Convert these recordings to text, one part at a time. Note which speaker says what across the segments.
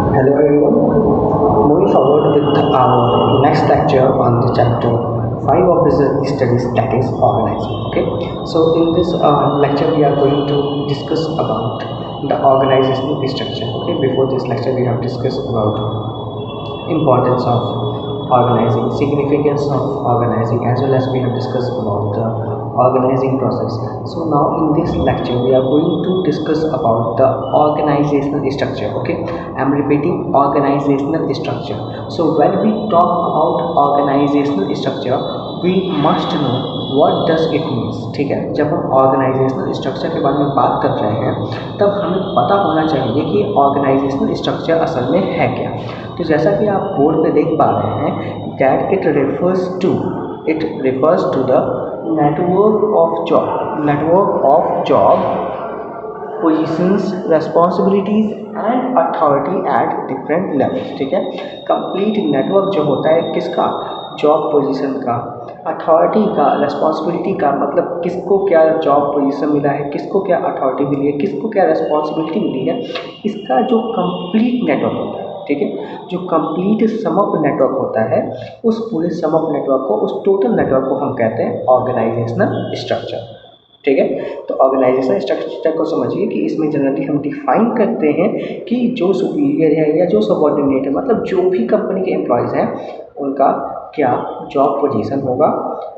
Speaker 1: Hello everyone. Moving forward with our next lecture on the chapter 5 of business studies, that is organizing. Okay. So in this lecture we are going to discuss about the organizational structure. Okay. Before this lecture we have discussed about importance of organizing, significance of organizing, as well as we have discussed about the organizing process. So now in this lecture we are going to discuss about the organizational structure. Okay, I'm repeating, organizational structure. So when we talk about organizational structure, we must know what does it means. ठीक है, जब हम organisational structure के बारे में बात कर रहे हैं तब हमें पता होना चाहिए कि ऑर्गेनाइजेशनल स्ट्रक्चर असल में है क्या। तो जैसा कि आप बोर्ड पे देख पा रहे हैं that it refers to the network of job positions, responsibilities and authority at different levels. ठीक है, कंप्लीट नेटवर्क जो होता है किसका, जॉब पोजीशन का, अथॉरिटी का, रेस्पॉन्सिबिलिटी का, मतलब किसको क्या जॉब पोजीशन मिला है, किसको क्या अथॉरिटी मिली है, किसको क्या रेस्पॉन्सिबिलिटी मिली है, इसका जो कंप्लीट नेटवर्क होता है। ठीक है, जो कंप्लीट सम अप नेटवर्क होता है, उस पूरे सम अप नेटवर्क को, उस टोटल नेटवर्क को हम कहते हैं ऑर्गेनाइजेशनल स्ट्रक्चर। ठीक है, तो ऑर्गेनाइजेशनल स्ट्रक्चर को समझिए कि इसमें जनरली हम डिफाइन करते हैं कि जो सुपीरियर है या जो सबऑर्डिनेट है, मतलब जो भी कंपनी के एम्प्लॉयज़ हैं उनका क्या जॉब पोजीशन होगा,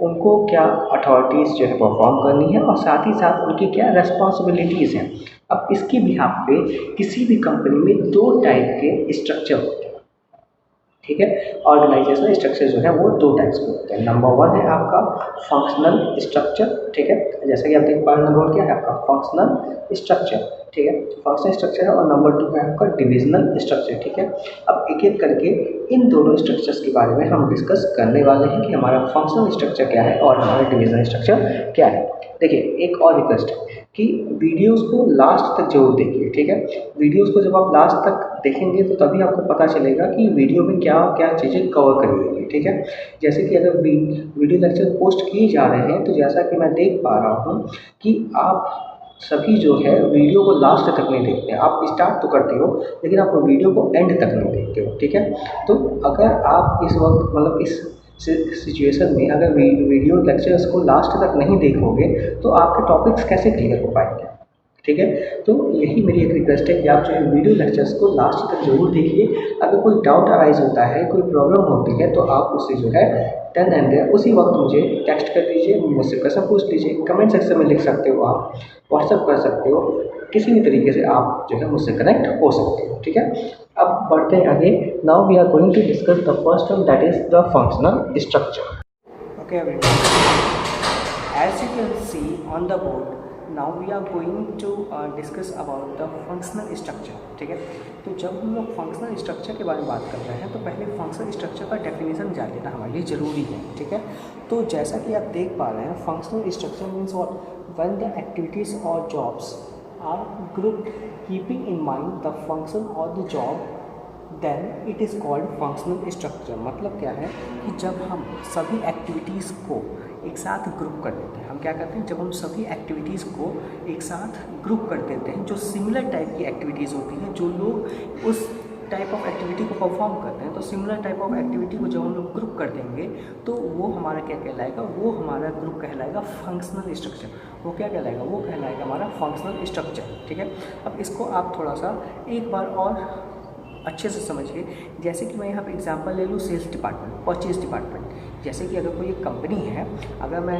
Speaker 1: उनको क्या अथॉरिटीज़ जो है परफॉर्म करनी है और साथ ही साथ उनकी क्या रेस्पॉन्सिबिलिटीज़ हैं। अब इसके बिहाफ पे किसी भी कंपनी में दो टाइप के स्ट्रक्चर होते हैं। ठीक है, ऑर्गेनाइजेशनल स्ट्रक्चर जो है वो दो टाइप्स के होते हैं। नंबर वन है आपका फंक्शनल स्ट्रक्चर। ठीक है, जैसा कि आप देख पा रहे हैं, नंबर वन क्या है आपका फंक्शनल स्ट्रक्चर। ठीक है, फंक्शनल स्ट्रक्चर है, और नंबर टू है आपका डिविजनल स्ट्रक्चर। ठीक है, अब एक एक करके इन दोनों स्ट्रक्चर्स के बारे में हम डिस्कस करने वाले हैं कि हमारा फंक्शनल स्ट्रक्चर क्या है और हमारा डिविजनल स्ट्रक्चर क्या है। देखिए, एक और रिक्वेस्ट है कि वीडियोस को लास्ट तक जरूर देखिए। ठीक है, वीडियोस को जब आप लास्ट तक देखेंगे तो तभी आपको पता चलेगा कि वीडियो में क्या क्या चीज़ें कवर करी गई है। ठीक है, जैसे कि अगर वीडियो लेक्चर पोस्ट किए जा रहे हैं तो जैसा कि मैं देख पा रहा हूँ कि आप सभी जो है वीडियो को लास्ट तक नहीं देखते। आप स्टार्ट तो करते हो लेकिन आप वीडियो को एंड तक नहीं देखते हो। ठीक है, तो अगर आप इस वक्त मतलब इस सिचुएशन में अगर वीडियो लेक्चर्स को लास्ट तक नहीं देखोगे तो आपके टॉपिक्स कैसे क्लियर हो पाएंगे। ठीक है, तो यही मेरी एक रिक्वेस्ट है कि आप जो है वीडियो लेक्चर्स को लास्ट तक जरूर देखिए। अगर कोई डाउट अराइज होता है, कोई प्रॉब्लम होती है तो आप उससे जो है देन एंड देयर उसी वक्त मुझे टेक्स्ट कर दीजिए, मुझसे क्वेश्चन पूछ लीजिए, कमेंट सेक्शन में लिख सकते हो, आप व्हाट्सअप कर सकते हो, किसी भी तरीके से आप जो है मुझसे कनेक्ट हो सकते हो। ठीक है, अब बढ़ते हैं आगे। Now we are going to discuss the first one, that is the functional structure. Okay everyone, as you can see on the board, now we are going to discuss about the functional structure। ठीक है, तो जब हम लोग functional structure के बारे में बात कर रहे हैं तो पहले फंक्शनल स्ट्रक्चर का डेफिनेशन जान लेना हमारे लिए ज़रूरी है। ठीक है, तो जैसा कि आप देख पा रहे हैं functional structure means what, when the activities और jobs are grouped keeping in mind the function और the job, then it is called functional structure. मतलब क्या है कि जब हम सभी एक्टिविटीज़ को एक साथ ग्रुप कर देते हैं, हम क्या करते हैं, जब हम सभी एक्टिविटीज़ को एक साथ ग्रुप कर देते हैं, जो सिमिलर टाइप की एक्टिविटीज़ होती हैं, जो लोग उस टाइप ऑफ एक्टिविटी को परफॉर्म करते हैं, तो सिमिलर टाइप ऑफ एक्टिविटी को जब हम लोग ग्रुप कर देंगे तो वो हमारा क्या कहलाएगा, वो हमारा ग्रुप कहलाएगा फंक्शनल स्ट्रक्चर। वो क्या कहलाएगा, वो कहलाएगा हमारा फंक्शनल स्ट्रक्चर। ठीक है, अब इसको आप थोड़ा सा एक बार और अच्छे से समझिए। जैसे कि मैं यहाँ पे एग्जांपल ले लूँ सेल्स डिपार्टमेंट, परचेज डिपार्टमेंट। जैसे कि अगर कोई एक कंपनी है, अगर मैं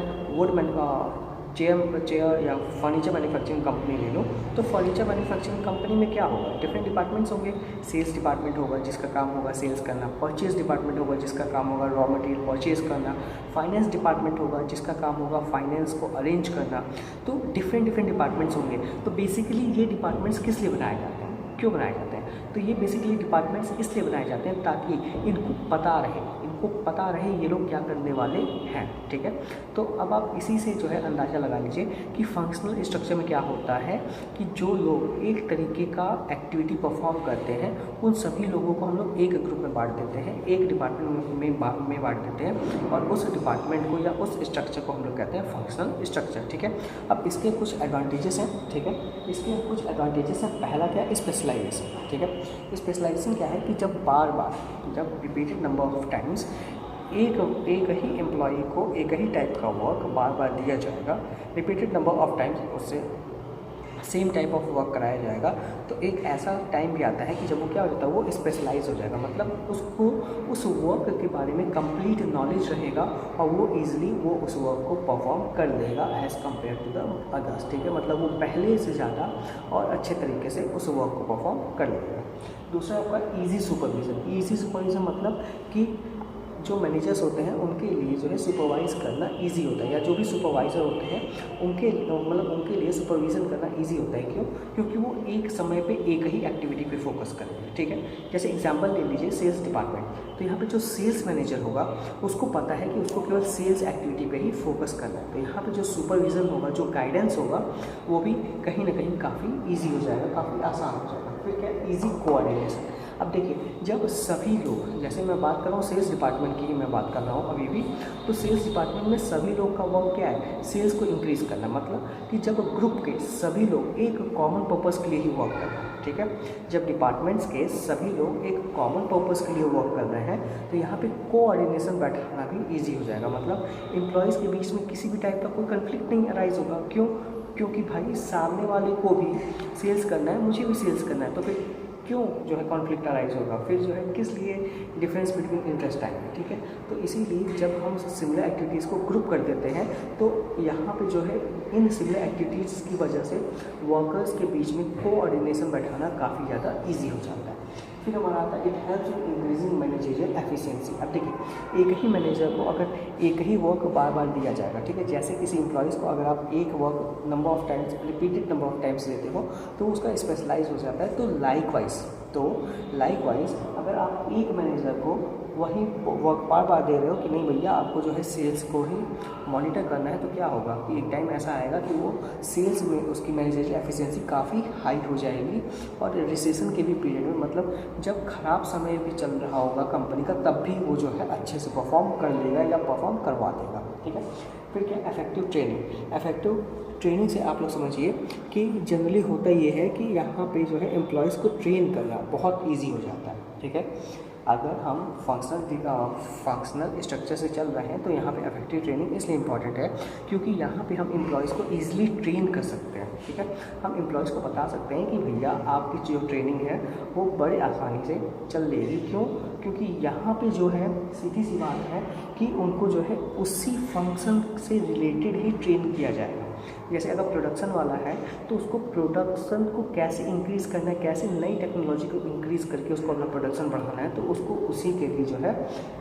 Speaker 1: चेयर या फर्नीचर मैन्युफैक्चरिंग कंपनी ले लूँ, तो फर्नीचर मैन्युफैक्चरिंग कंपनी में क्या होगा, डिफरेंट डिपार्टमेंट्स होंगे। सेल्स डिपार्टमेंट होगा जिसका काम होगा सेल्स करना, परचेज डिपार्टमेंट होगा जिसका काम होगा रॉ मटेरियल परचेज करना, फाइनेंस डिपार्टमेंट होगा जिसका काम होगा फाइनेंस को अरेंज करना। तो डिफरेंट डिपार्टमेंट्स होंगे। तो बेसिकली ये डिपार्टमेंट्स किस लिए बनाए जाते हैं, क्यों बनाए जाते हैं, तो ये बेसिकली डिपार्टमेंट्स इसलिए बनाए जाते हैं ताकि इनको पता रहे, को पता रहे ये लोग क्या करने वाले हैं, ठीक है। तो अब आप इसी से जो है अंदाज़ा लगा लीजिए कि फंक्शनल स्ट्रक्चर में क्या होता है कि जो लोग एक तरीके का एक्टिविटी परफॉर्म करते हैं उन सभी लोगों को हम लोग एक ग्रुप में बांट देते हैं, एक डिपार्टमेंट में बांट देते हैं, और उस डिपार्टमेंट को या उस स्ट्रक्चर को हम लोग कहते हैं फंक्शनल स्ट्रक्चर, ठीक है। अब इसके कुछ एडवांटेजेस हैं, ठीक है। इसके कुछ एडवांटेजेस हैं। पहला क्या है, स्पेशलाइजेशन, ठीक है। स्पेशलाइजेशन क्या है कि जब बार बार, जब रिपीटेड नंबर ऑफ टाइम्स एक ही एम्प्लॉई को एक ही टाइप का वर्क बार बार दिया जाएगा, रिपीटेड नंबर ऑफ टाइम्स उससे सेम टाइप ऑफ वर्क कराया जाएगा, तो एक ऐसा टाइम भी आता है कि जब वो क्या हो जाता है, वो स्पेशलाइज हो जाएगा, मतलब उसको उस वर्क के बारे में कंप्लीट नॉलेज रहेगा और वो ईजिली वो उस वर्क को परफॉर्म कर लेगा as compare to the others, ठीक है। मतलब वो पहले से ज़्यादा और अच्छे तरीके से उस वर्क को परफॉर्म कर लेगा। दूसरा आपका ईजी सुपरविज़न। ईजी सुपरविज़न मतलब कि जो मैनेजर्स होते हैं उनके लिए जो है सुपरवाइज़ करना इजी होता है, या जो भी सुपरवाइज़र होते हैं उनके लिए सुपरविज़न करना इजी होता है। क्यों? क्योंकि वो एक समय पे एक ही एक्टिविटी पे फोकस करेंगे, ठीक है। जैसे एग्जांपल ले लीजिए सेल्स डिपार्टमेंट, तो यहाँ पे जो सेल्स मैनेजर होगा उसको पता है कि उसको केवल सेल्स एक्टिविटी पे ही फोकस करना है, तो यहाँ पे जो सुपरविज़न होगा, जो गाइडेंस होगा, वो भी कहीं ना कहीं काफ़ी ईजी हो जाएगा, काफ़ी आसान हो जाएगा। फिर क्या, ईजी कोऑर्डिनेशन। अब देखिए, जब सभी लोग, जैसे मैं बात कर रहा हूँ सेल्स डिपार्टमेंट की ही मैं बात कर रहा हूँ अभी भी, तो सेल्स डिपार्टमेंट में सभी लोग का वर्क क्या है, सेल्स को इंक्रीज़ करना। मतलब कि जब ग्रुप के सभी लोग एक कॉमन पर्पज़ के लिए ही वर्क कर रहे हैं, ठीक है। जब डिपार्टमेंट्स के सभी लोग एक कॉमन पर्पज़ के लिए वर्क कर रहे हैं तो यहाँ पे कोऑर्डिनेशन बैठाना भी ईजी हो जाएगा। मतलब एम्प्लॉयज़ के बीच में किसी भी टाइप का कोई कन्फ्लिक्ट नहीं अराइज होगा। क्यों? क्योंकि भाई सामने वाले को भी सेल्स करना है, मुझे भी सेल्स करना है, तो फिर क्यों जो है कॉन्फ्लिक्ट अराइज होगा, फिर जो है किस लिए डिफरेंस बिटवीन इंटरेस्ट आएंगे, ठीक है। तो इसीलिए जब हम सिमिलर एक्टिविटीज़ को ग्रुप कर देते हैं तो यहाँ पे जो है इन सिमिलर एक्टिविटीज़ की वजह से वर्कर्स के बीच में कोऑर्डिनेशन बैठाना काफ़ी ज़्यादा ईजी हो जाता है। फिर हमारा आता है it helps in increasing managerial efficiency. अब देखिए, एक ही मैनेजर को अगर एक ही वर्क बार बार दिया जाएगा, ठीक है, जैसे किसी एम्प्लॉयज़ को अगर आप एक work number of times, repeated number of times देते हो तो उसका स्पेशलाइज हो जाता है। तो लाइकवाइज अगर आप एक मैनेजर को वही वर्क बार बार दे रहे हो कि नहीं भैया आपको जो है सेल्स को ही मॉनिटर करना है, तो क्या होगा कि एक टाइम ऐसा आएगा कि वो सेल्स में उसकी मैनेजरियल एफिशिएंसी काफ़ी हाई हो जाएगी। और रिसेशन के भी पीरियड में, मतलब जब ख़राब समय भी चल रहा होगा कंपनी का, तब भी वो जो है अच्छे से परफॉर्म कर लेगा या परफॉर्म करवा देगा, ठीक है। फिर क्या, इफेक्टिव ट्रेनिंग। इफेक्टिव ट्रेनिंग से आप लोग समझिए कि जनरली होता ये है कि यहाँ पे जो है एम्प्लॉयज़ को ट्रेन करना बहुत ईजी हो जाता है, ठीक है। अगर हम फंक्शनल स्ट्रक्चर से चल रहे हैं तो यहाँ पे इफेक्टिव ट्रेनिंग इसलिए इम्पॉर्टेंट है क्योंकि यहाँ पे हम एम्प्लॉयज़ को ईजिली ट्रेन कर सकते हैं, ठीक है। हम एम्प्लॉयज़ को बता सकते हैं कि भैया आपकी जो ट्रेनिंग है वो बड़े आसानी से चल लेगी। क्यों? क्योंकि यहाँ पे जो है सीधी सी बात है कि उनको जो है उसी फंक्शन से रिलेटेड ही ट्रेन किया जाएगा। जैसे अगर प्रोडक्शन वाला है तो उसको प्रोडक्शन को कैसे इंक्रीज़ करना है, कैसे नई टेक्नोलॉजी को इंक्रीज़ करके उसको अपना प्रोडक्शन बढ़ाना है, तो उसको उसी के लिए जो है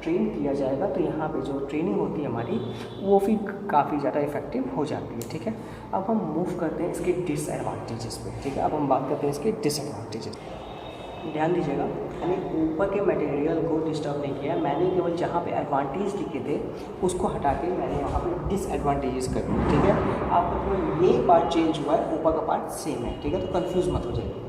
Speaker 1: ट्रेन किया जाएगा। तो यहाँ पे जो ट्रेनिंग होती है हमारी वो फिर काफ़ी ज़्यादा इफेक्टिव हो जाती है, ठीक है। अब हम मूव करते हैं इसके डिसएडवांटेजेस पे, ठीक है। अब हम बात करते हैं इसके डिसएडवांटेजेस। ध्यान दीजिएगा, मैंने ऊपर के मटेरियल को डिस्टर्ब नहीं किया, मैंने केवल जहाँ पे एडवांटेज लिखे थे उसको हटा के मैंने वहाँ पे डिसएडवांटेजेस कर दिए, ठीक है। आपको केवल ये पार्ट चेंज हुआ है, ऊपर का पार्ट सेम है, ठीक है। तो कंफ्यूज मत हो जाइए।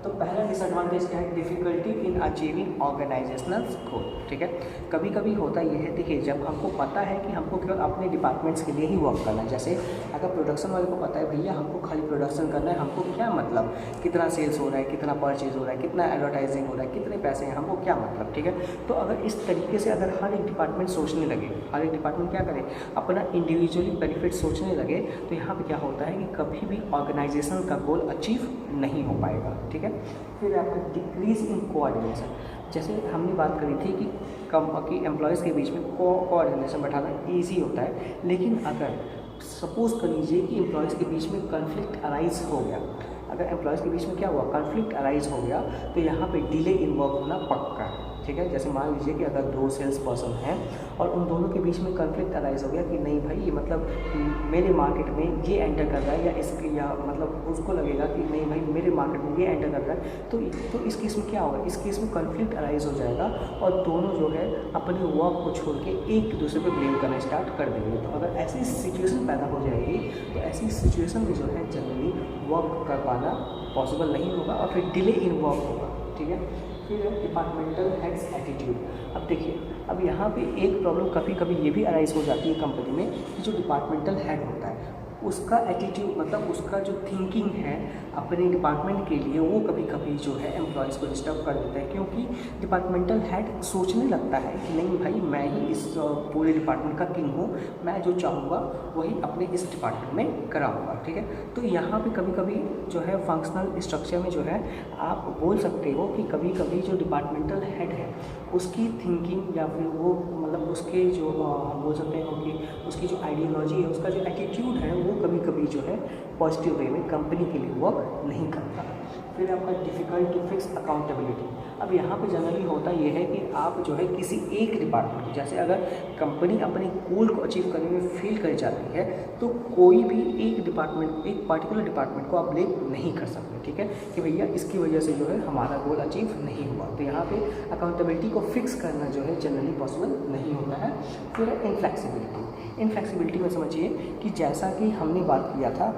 Speaker 1: तो पहला डिसएडवांटेज क्या है, डिफ़िकल्टी इन अचीविंग ऑर्गेनाइजेशनल गोल, ठीक है। कभी कभी होता ये है, देखिए जब हमको पता है कि हमको केवल अपने डिपार्टमेंट्स के लिए ही वर्क करना है, जैसे अगर प्रोडक्शन वाले को पता है भैया हमको खाली प्रोडक्शन करना है, हमको क्या मतलब कितना सेल्स हो रहा है, कितना परचेज हो रहा है, कितना एडवर्टाइजिंग हो रहा है, कितने पैसे हैं, हमको क्या मतलब, ठीक है। तो अगर इस तरीके से अगर हर एक डिपार्टमेंट सोचने लगे, हर एक डिपार्टमेंट क्या करे, अपना इंडिविजुअली बेनिफिट सोचने लगे, तो यहाँ पर क्या होता है कि कभी भी ऑर्गेनाइजेशन का गोल अचीव नहीं हो पाएगा, ठीक है। फिर आपका डिक्रीज इन कोऑर्डिनेशन, जैसे हमने बात करी थी कि एम्प्लॉयज़ के बीच में कोऑर्डिनेशन बैठाना ईजी होता है, लेकिन अगर सपोज़ कर लीजिए कि एम्प्लॉयज़ के बीच में कन्फ्लिक्ट अराइज हो गया, अगर एम्प्लॉयज़ के बीच में क्या हुआ, कन्फ्लिक्ट अराइज हो गया, तो यहाँ पे डिले इन वर्क होना पक्का है, ठीक है। जैसे मान लीजिए कि अगर 2 सेल्स पर्सन हैं और उन दोनों के बीच में कॉन्फ्लिक्ट अराइज हो गया कि नहीं भाई ये मतलब मेरे मार्केट में ये एंटर कर रहा है, या इसके या मतलब उसको लगेगा कि नहीं भाई मेरे मार्केट में ये एंटर कर रहा है, तो इस केस में क्या होगा, इस केस में कॉन्फ्लिक्ट अराइज हो जाएगा और दोनों जो है अपने वर्क को छोड़ के एक दूसरे पर ब्लेम करना स्टार्ट कर देंगे। तो अगर ऐसी सिचुएशन पैदा हो जाएगी तो ऐसी सिचुएशन में जो है जनरली वर्क कर पाना पॉसिबल नहीं होगा और फिर डिले इन वर्क होगा, ठीक है। फिर डिपार्टमेंटल हेड्स एटीट्यूड। अब देखिए, अब यहाँ पे एक प्रॉब्लम कभी कभी ये भी अराइज हो जाती है कंपनी में कि जो डिपार्टमेंटल हेड होता है उसका एटीट्यूड मतलब उसका जो थिंकिंग है अपने डिपार्टमेंट के लिए वो कभी कभी जो है एम्प्लॉयज़ को डिस्टर्ब कर देता है, क्योंकि डिपार्टमेंटल हेड सोचने लगता है कि नहीं भाई मैं ही इस पूरे डिपार्टमेंट का किंग हूँ, मैं जो चाहूँगा वही अपने इस डिपार्टमेंट में कराऊँगा, ठीक है। तो यहाँ पे कभी कभी जो है फंक्शनल स्ट्रक्चर में जो है आप बोल सकते हो कि कभी कभी जो डिपार्टमेंटल हेड है उसकी थिंकिंग या फिर वो मतलब उसके जो हम बोल सकते हैं कि उसकी जो आइडियोलॉजी है, उसका जो एटीट्यूड है वो कभी कभी जो है पॉजिटिव वे में कंपनी के लिए वर्क नहीं करता। फिर आपका डिफ़िकल्ट टू फिक्स अकाउंटेबिलिटी। अब यहाँ पे जनरली होता ये है कि आप जो है किसी एक डिपार्टमेंट, जैसे अगर कंपनी अपने गोल को अचीव करने में फेल कर जाती है तो कोई भी एक डिपार्टमेंट, एक पार्टिकुलर डिपार्टमेंट को आप ब्लेम नहीं कर सकते, ठीक है, कि भैया इसकी वजह से जो है हमारा गोल अचीव नहीं हुआ। तो यहाँ पे अकाउंटेबिलिटी को फिक्स करना जो है जनरली पॉसिबल नहीं होता है। फिर इनफ्लेक्सिबिलिटी। इनफ्लेक्सिबिलिटी में समझिए कि जैसा कि हमने बात किया था,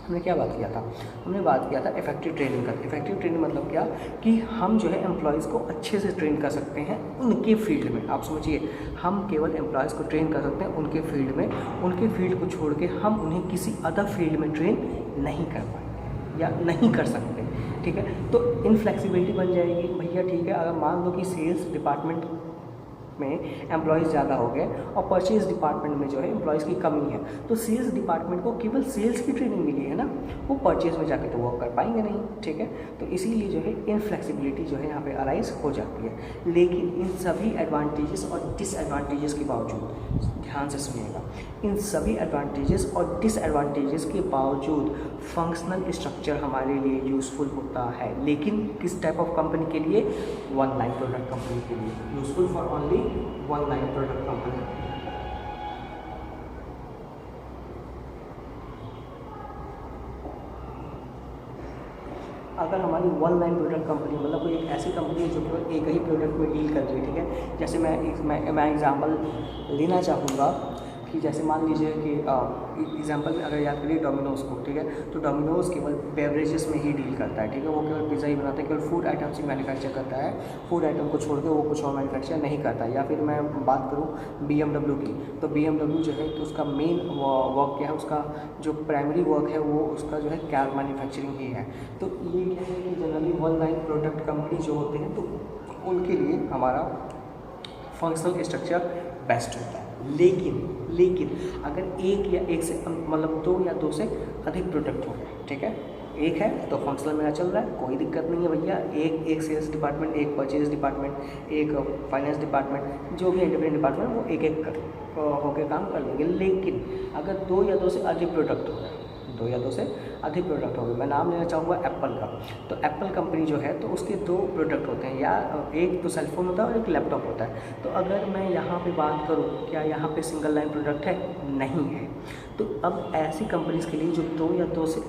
Speaker 1: हमने क्या बात किया था, हमने बात किया था इफेक्टिव ट्रेनिंग का। इफेक्टिव ट्रेनिंग मतलब क्या कि हम जो है एम्प्लॉयज़ को अच्छे से ट्रेन कर सकते हैं उनके फील्ड में। आप समझिए, हम केवल एम्प्लॉयज़ को ट्रेन कर सकते हैं उनके फील्ड में, उनके फील्ड को छोड़ के हम उन्हें किसी अदर फील्ड में ट्रेन नहीं कर पाएंगे या नहीं कर सकते, ठीक है। तो इनफ्लेक्सिबिलिटी बन जाएगी भैया, ठीक है। अगर मान लो कि सेल्स डिपार्टमेंट में एम्प्लॉयज़ ज़्यादा हो गए और परचेज़ डिपार्टमेंट में जो है एम्प्लॉयज़ की कमी है, तो सेल्स डिपार्टमेंट को केवल सेल्स की ट्रेनिंग मिली है ना, वो परचेज़ में जाके तो वर्क कर पाएंगे नहीं, ठीक है। तो इसीलिए जो है इनफ्लेक्सिबिलिटी जो है यहाँ पे अराइज हो जाती है। लेकिन इन सभी एडवांटेजेस और डिसएडवांटेजेस के बावजूद, ध्यान से सुनिएगा, इन सभी एडवांटेजेस और डिसएडवांटेजेस के बावजूद फंक्शनल स्ट्रक्चर हमारे लिए यूज़फुल होता है। लेकिन किस टाइप ऑफ कंपनी के लिए? वन लाइन प्रोडक्ट कंपनी के लिए useful for only one line product company. अगर हमारी वन लाइन प्रोडक्ट कंपनी मतलब कोई एक ऐसी कंपनी है जो केवल एक ही प्रोडक्ट में डील कर रही है, ठीक है। जैसे मैं एग्जांपल लेना चाहूँगा कि जैसे मान लीजिए कि एग्जांपल में अगर याद करिए डोमिनोज़ को, ठीक है। तो डोमिनोज़ केवल बेवरेजेस में ही डील करता है, ठीक है। वो केवल पिज़्ज़ा ही बनाता है, केवल फूड आइटम्स ही मैन्युफैक्चर करता है, फूड आइटम को छोड़ के वो कुछ और मैन्युफैक्चर नहीं करता। या फिर मैं बात करूँ BMW की, तो BMW जो है तो उसका मेन वर्क क्या है, उसका जो प्राइमरी वर्क है वो उसका जो है कार मैन्युफैक्चरिंग ही है। तो ये क्या है कि generally one line product company जो होते हैं तो उनके लिए हमारा फंक्शनल स्ट्रक्चर बेस्ट होता है। लेकिन अगर एक से मतलब 2 या 2 से अधिक प्रोडक्ट हो गए, ठीक है, एक है तो फंक्शनल मेरा चल रहा है, कोई दिक्कत नहीं है भैया। एक सेल्स डिपार्टमेंट, एक परचेज डिपार्टमेंट, एक फाइनेंस डिपार्टमेंट, जो भी इंडिपेंडेंट डिपार्टमेंट वो एक होकर काम कर लेंगे। लेकिन अगर 2 या 2 से अधिक प्रोडक्ट हो गए, 2 या 2 से अधिक प्रोडक्ट हो गए, मैं नाम लेना चाहूँगा एप्पल का। तो एप्पल कंपनी जो है तो उसके 2 प्रोडक्ट होते हैं, या एक तो सेलफोन होता है और एक लैपटॉप होता है। तो अगर मैं यहाँ पे बात करूँ, क्या यहाँ पे सिंगल लाइन प्रोडक्ट है? नहीं है। तो अब ऐसी कंपनीज़ के लिए जो 2 या 2 से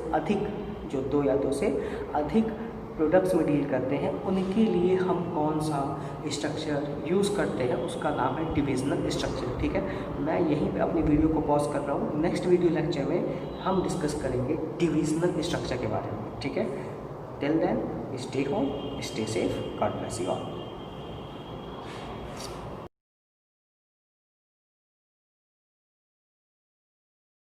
Speaker 1: अधिक प्रोडक्ट्स में डील करते हैं, उनके लिए हम कौन सा स्ट्रक्चर यूज़ करते हैं, उसका नाम है डिविजनल स्ट्रक्चर, ठीक है। मैं यहीं पे अपनी वीडियो को पॉज कर रहा हूँ, नेक्स्ट वीडियो लेक्चर में हम डिस्कस करेंगे डिविजनल स्ट्रक्चर के बारे में, ठीक है। Till then stay home, stay safe, God bless you all.